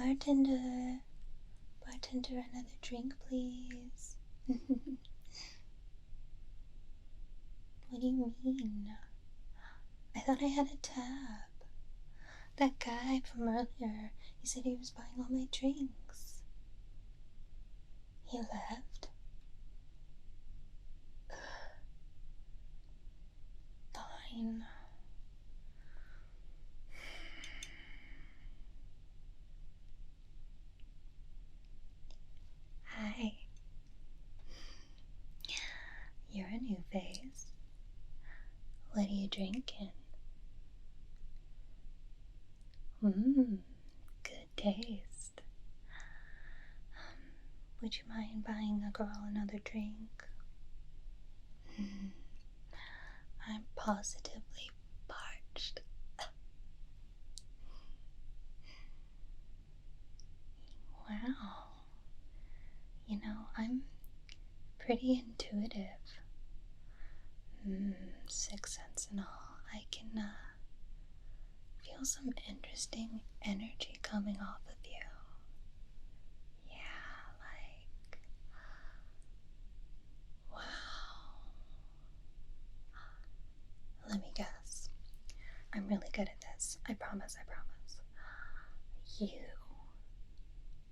Bartender, another drink, please. What do you mean? I thought I had a tab. That guy from earlier, he said he was buying all my drinks. He left? Fine. Hi. You're a new face. What are you drinking? Good taste. Would you mind buying a girl another drink? I'm positively parched. Wow. You know, I'm pretty intuitive. Sixth sense and all. I can feel some interesting energy coming off of you. Yeah, like, wow. Let me guess. I'm really good at this. I promise. You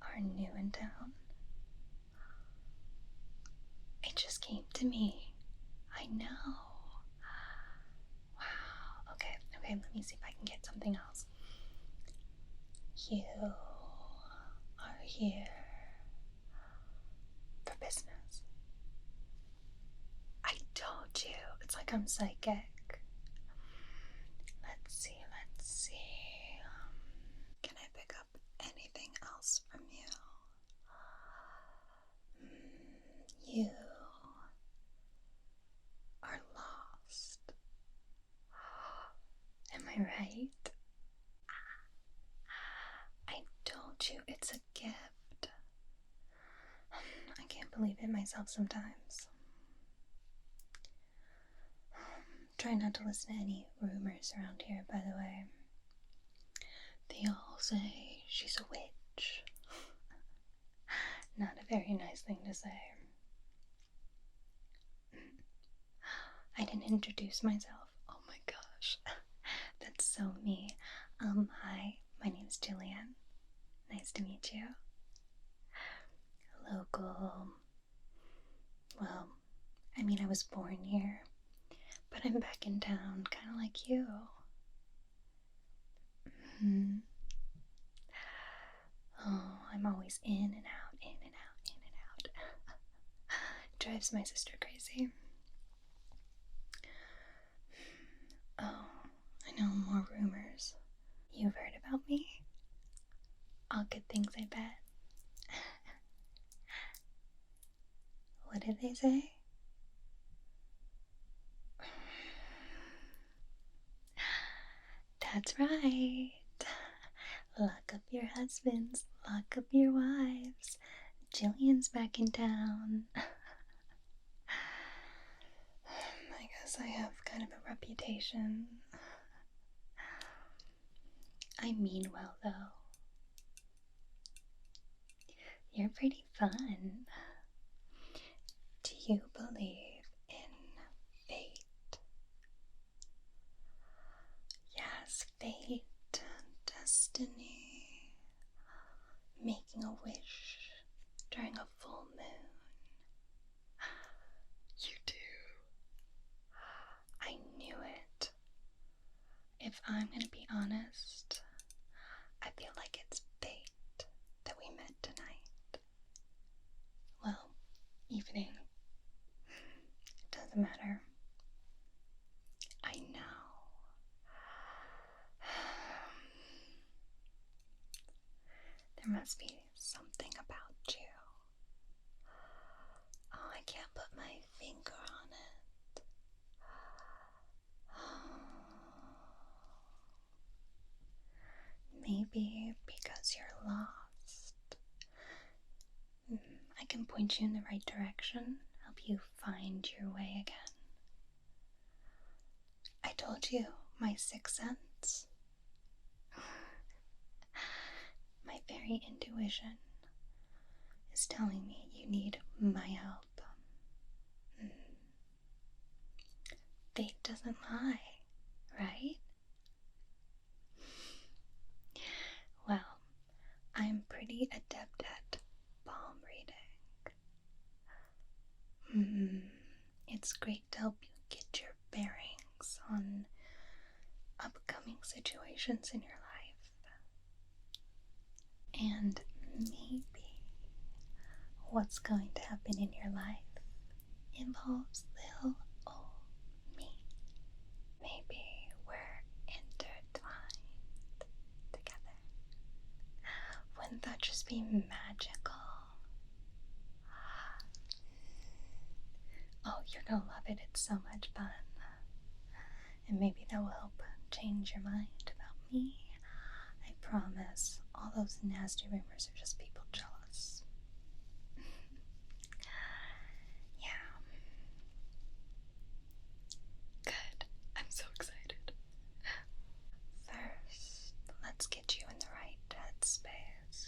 are new in town. It just came to me. I know. Wow. Okay, let me see if I can get something else. You are here for business. I told you. It's like I'm psychic. Let's see. Can I pick up anything else from you? You are lost. Am I right? I told you it's a gift. I can't believe it myself sometimes. Try not to listen to any rumors around here, by the way. They all say she's a witch. Not a very nice thing to say. I didn't introduce myself. Oh my gosh. That's so me. Hi, my name's Jillian. Nice to meet you. Local. Well, I mean, I was born here, but I'm back in town, kind of like you. Oh, I'm always in and out. Drives my sister crazy. Oh, I know more rumors. You've heard about me? All good things, I bet. What did they say? That's right. Lock up your husbands, lock up your wives. Jillian's back in town. I guess I have kind of a reputation. I mean well, though. You're pretty fun. Do you believe in fate? Yes, fate, destiny, making a wish during a full moon. You do. I knew it. If I'm gonna be honest, I feel like it's fate that we met tonight. Well, evening. It doesn't matter. I know. There must be something about you. Oh, I can't put my finger on it. Maybe because you're lost. I can point you in the right direction, help you find your way again. I told you, my sixth sense. My very intuition is telling me you need my help. Fate doesn't lie, right? Well, I'm pretty adept at palm reading. It's great to help you get your bearings on upcoming situations in your life. And maybe what's going to happen in your life involves little old me. Maybe we're intertwined together. Wouldn't that just be magical? Oh, you're gonna love it. It's so much fun. And maybe that will help change your mind about me. I promise. All those nasty rumors are just people jealous. Yeah. Good. I'm so excited. First, let's get you in the right headspace.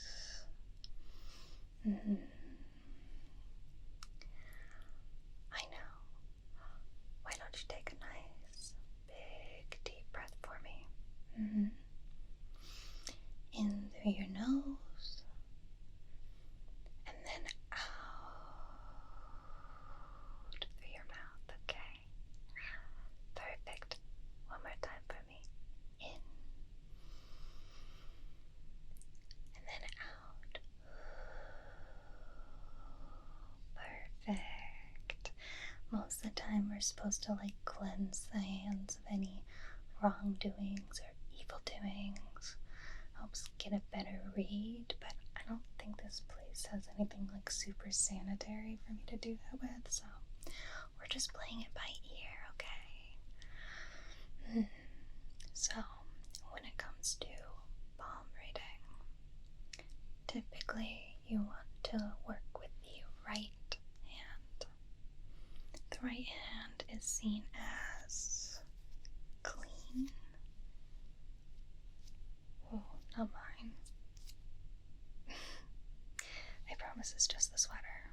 I know. Why don't you take a nice, big, deep breath for me? In through your nose, and then out through your mouth, okay? Perfect. One more time for me. In, and then out. Perfect. Most of the time we're supposed to cleanse the hands of any wrongdoings or evil doings. Helps get a better read, but I don't think this place has anything super sanitary for me to do that with, so we're just playing it by ear, okay? So, when it comes to palm reading, typically you want to work with the right hand. The right hand is seen as clean. Oh, not mine. I promise it's just the sweater.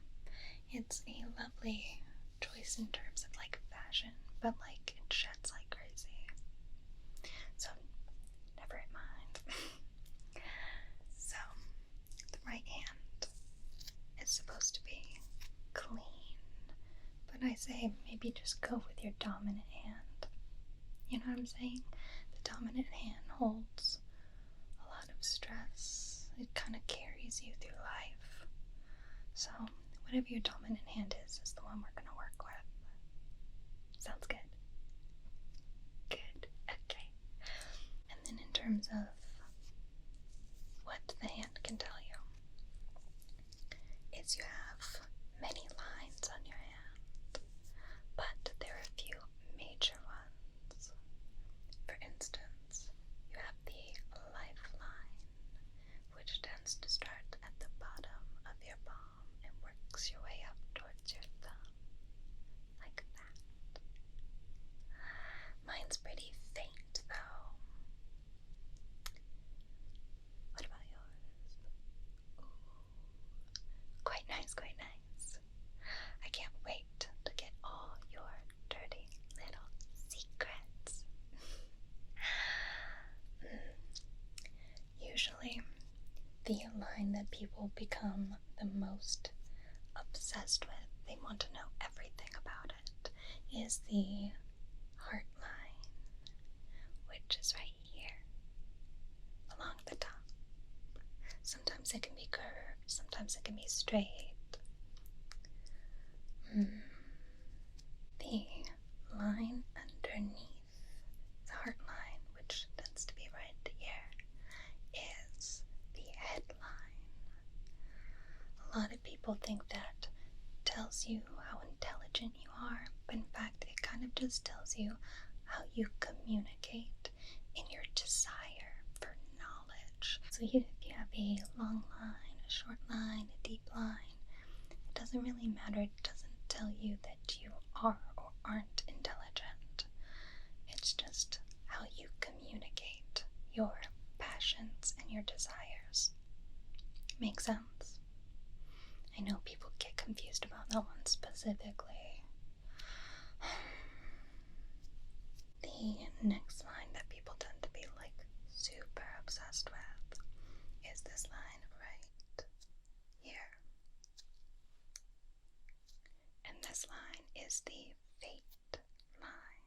It's a lovely choice in terms of fashion, but it sheds like crazy. So never mind. So the right hand is supposed to be clean, but I say maybe just go with your dominant hand. You know what I'm saying? The dominant hand holds a lot of stress. It kind of carries you through life. So whatever your dominant hand is the one we're going to work with. Sounds good? Good. Okay. And then in terms of what the hand can tell you, is you have many lines on your hand, but there are a few major ones. For instance, you have the lifeline, which tends to start at the bottom of your palm and works your way up towards your thumb, like that. Mine's pretty faint, though. What about yours? Ooh, quite nice, quite nice. I can't wait to get all your dirty little secrets. Usually, the line that people become the most obsessed with, they want to know everything about it, is the heart line, which is right here, along the top. Sometimes it can be curved, sometimes it can be straight. The line underneath the heart line, which tends to be right here, is the headline. A lot of people think that tells you how intelligent you are, but in fact it kind of just tells you how you communicate in your desire for knowledge. So if you have a long line, a short line, a deep line, it doesn't really matter. It doesn't tell you that you are or aren't intelligent. It's just how you communicate your passions and your desires. Makes sense. I know people get confused about that one specifically. The next line that people tend to be like super obsessed with is this line right here. And this line is the fate line.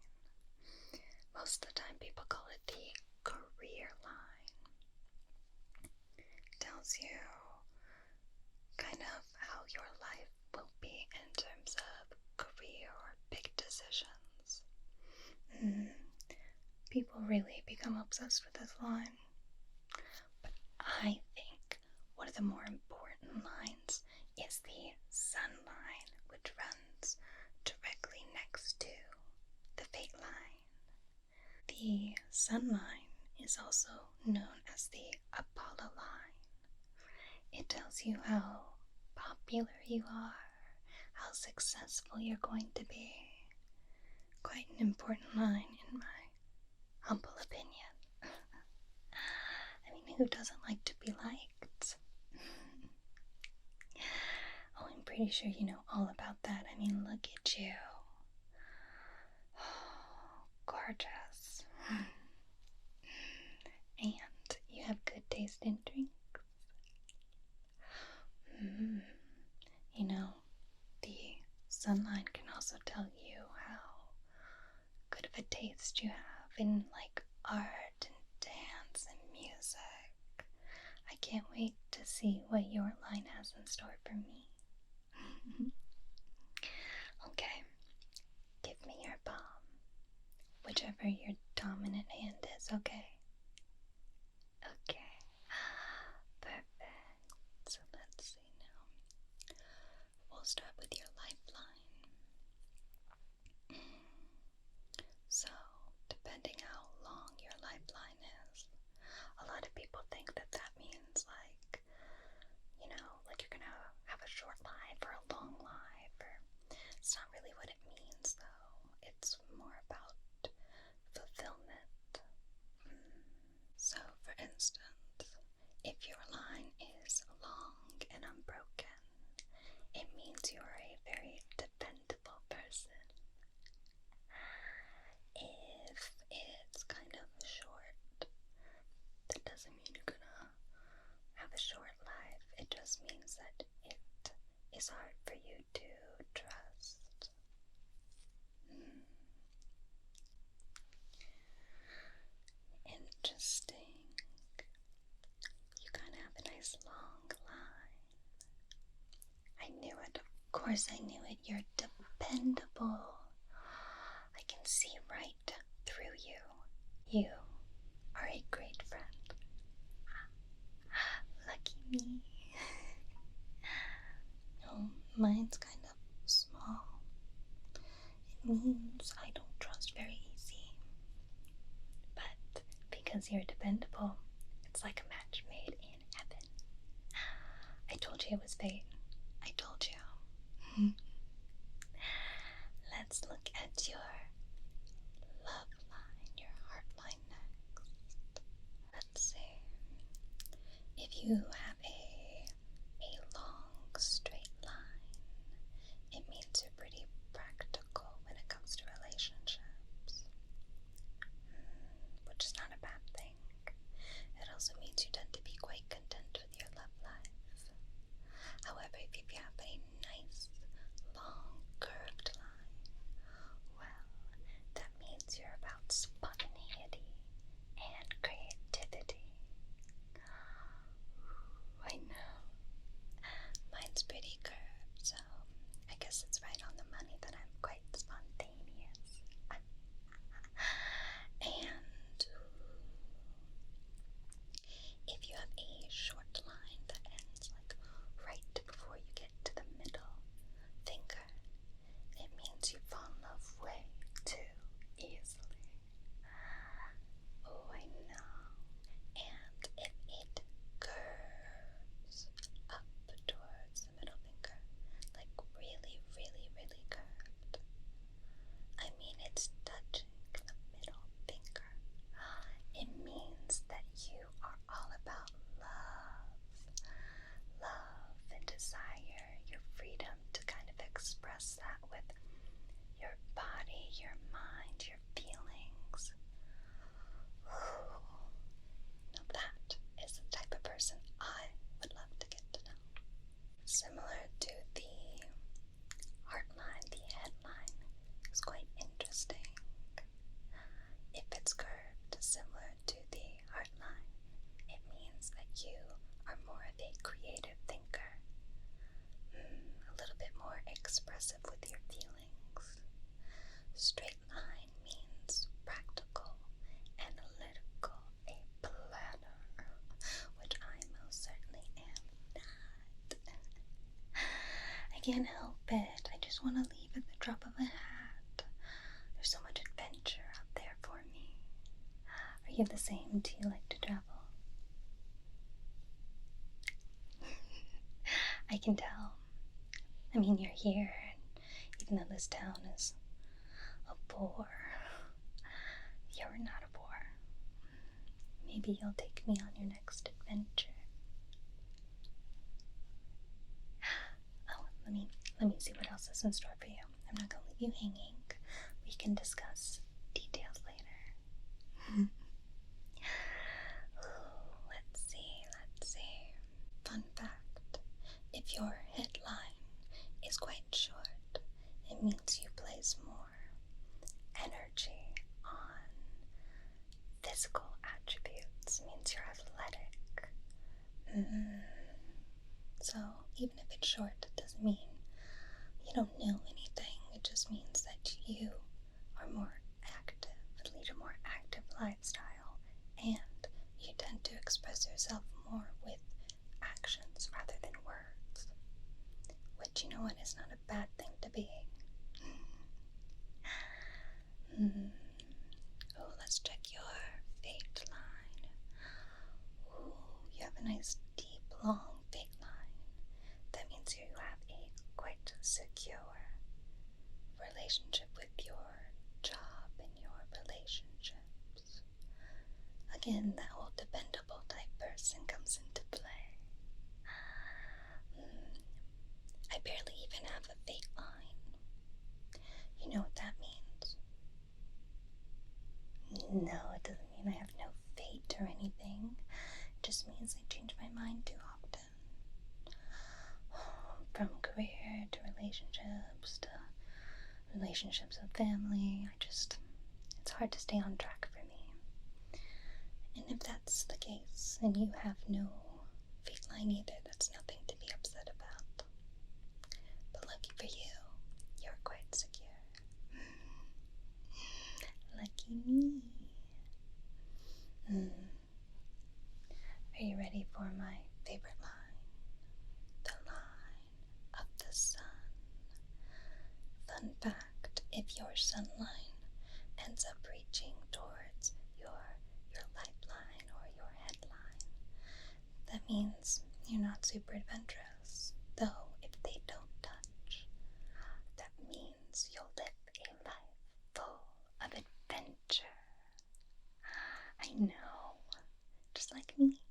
Most of the time people call it the career line. It tells you kind of how your life will be in terms of career or big decisions. People really become obsessed with this line. But I think one of the more important lines is the sun line, which runs directly next to the fate line. The sun line is also known as the Apollo line. It tells you how popular you are, how successful you're going to be. Quite an important line in my humble opinion. I mean, who doesn't like to be liked? Oh, I'm pretty sure you know all about that. I mean, look at you. Oh, gorgeous. And you have good taste in drinks. You know, the sunline can also tell you how good of a taste you have in like art and dance and music. I can't wait to see what your line has in store for me. Okay, give me your palm, whichever your dominant hand is, okay? Okay, perfect. So let's see now. We'll start with your lifeline. So, depending how long your lifeline is, a lot of people think that that means like, you know, like you're gonna have a short life or a long life, or it's not really what it means though. It's more about fulfillment. So, for instance, if your line is long and unbroken, it means you're a very dependable person. If it's kind of short, that doesn't mean you're gonna have a short life. It just means that it is hard for you to trust. Interesting. You kind of have a nice long line. I knew it. Of course I knew it. You're dependable. I can see right through you. You are a great friend. Lucky me. Oh, mine's kind of small. It means I don't trust very easy. But because you're dependable, it's like a match made in heaven. I told you it was fate. I told you. Let's look at your love line, your heart line next. Let's see. If you have a long straight line, it means you're pretty practical when it comes to relationships, which is not a bad thing. It also means you tend to be quite content with your love life. However, expressive with your feelings. Straight line means practical, analytical, a planner, which I most certainly am not. I can't help it. I just want to leave at the drop of a hat. There's so much adventure out there for me. Are you the same? Do you like to travel? I can tell. I mean, you're here, and even though this town is a bore, you're not a bore. Maybe you'll take me on your next adventure. Oh, let me see what else is in store for you. I'm not gonna leave you hanging. We can discuss details later. Let's see. Fun fact. If your headline is quite short, it means you place more energy on physical attributes. It means you're athletic. So even if it's short, it doesn't mean you don't know anything. It just means that you are more active, lead a more active lifestyle, and you tend to express yourself more with actions rather than words. Which, you know what, is not a bad thing to be. Oh, let's check your fate line. Ooh, you have a nice deep, long fate line. That means you have a quite secure relationship with your job and your relationships. Again, that whole dependable type person comes into play. I barely even have a fate line. You know what that means? No, it doesn't mean I have no fate or anything. It just means I change my mind too often. From career to relationships with family. It's hard to stay on track for me. And if that's the case, and you have no fate line either, that's nothing to be upset about. But lucky for you, you're quite secure. Lucky me. Are you ready for my favorite line? The line of the sun. Fun fact, if your sun line ends up reaching towards your lifeline or your headline, that means you're not super adventurous. Though, if they don't touch, that means you'll live a life full of adventure. I know, just like me.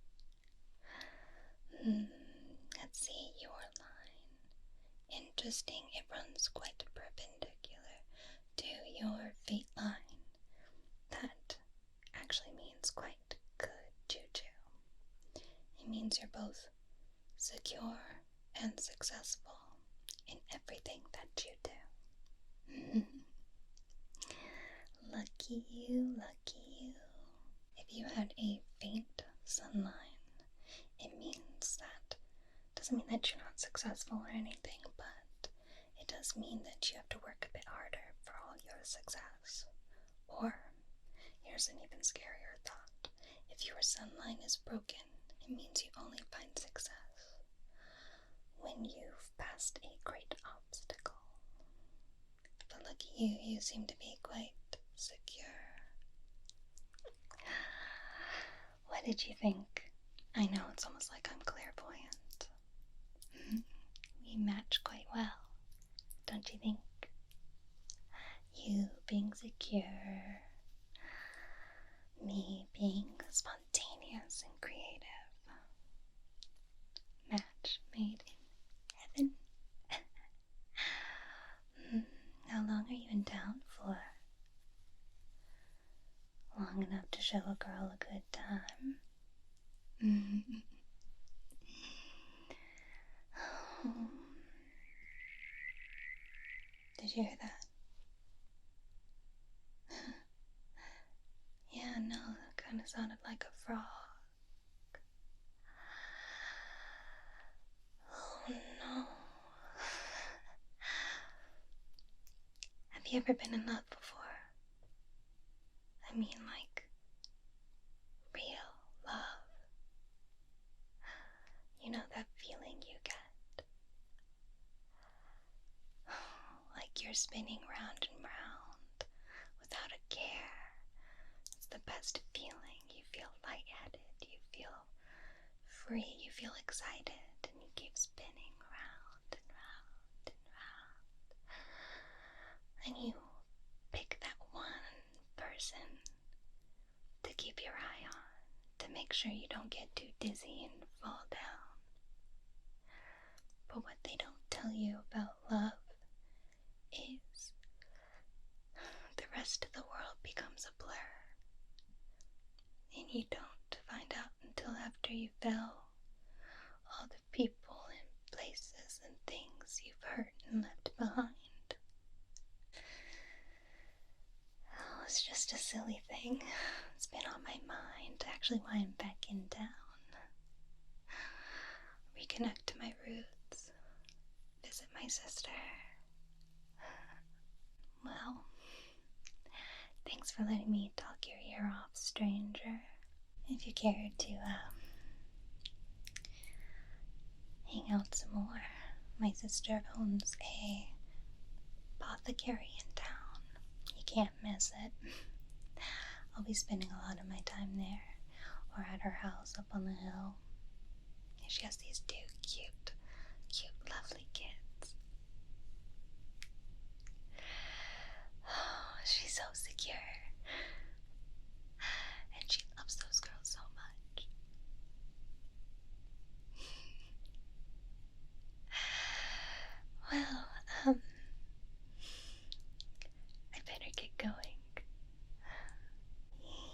Let's see your line. Interesting, it runs quite perpendicular to your fate line. That actually means quite good juju. It means you're both secure and successful in everything that you do. Lucky you, lucky you. If you had a faint sunline, it means that doesn't mean that you're not successful or anything, but it does mean that you have to work a bit harder for all your success. Or, here's an even scarier thought. If your sunline is broken, it means you only find success when you've passed a great obstacle. But lucky you, you seem to be quite secure. What did you think? I know it's almost like I'm clairvoyant. We match quite well, don't you think? You being secure, me being spontaneous and creative. Match made in heaven. How long are you in town for? Long enough to show a girl a good time. Did you hear that? Yeah, no, that kind of sounded like a frog. Oh no. you ever been in love before? I mean, like, real love. You know that feeling you get? Like you're spinning round and round without a care. It's the best feeling. You feel lightheaded, you feel free, you feel excited, and you keep spinning round and round and round. And you pick that one person to keep your eye on, to make sure you don't get too dizzy and fall down. But what they don't tell you about love is the rest of the world becomes a blur. And you don't find out until after you fell all the people and places and things you've hurt and left behind. Oh, it's just a silly thing. It's been on my mind, actually, while I'm back in town. Reconnect to my roots. Visit my sister. Well, thanks for letting me talk your ear off, stranger. If you care to hang out some more, my sister owns a apothecary in town. You can't miss it. I'll be spending a lot of my time there, or at her house up on the hill. She has these two cute, lovely kids. Oh, she's so secure. And she loves those girls so much. Well, I better get going.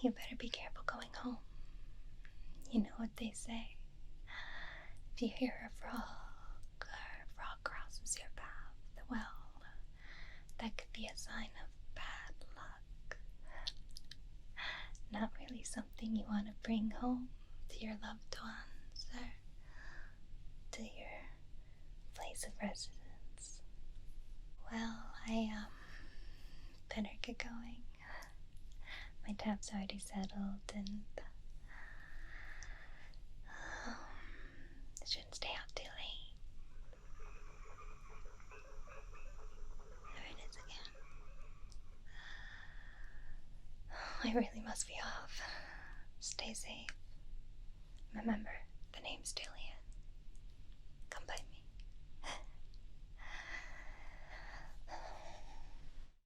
You better be careful going home. You know what they say. If you hear a frog, or a frog crosses your path, well, that could be a sign of bad luck. Not really something you want to bring home to your loved ones or to your place of residence. Well, I better get going. My tap's already settled and I shouldn't stay out too late. There it is again. I really must be off. Stay safe. Remember, the name's Jillian.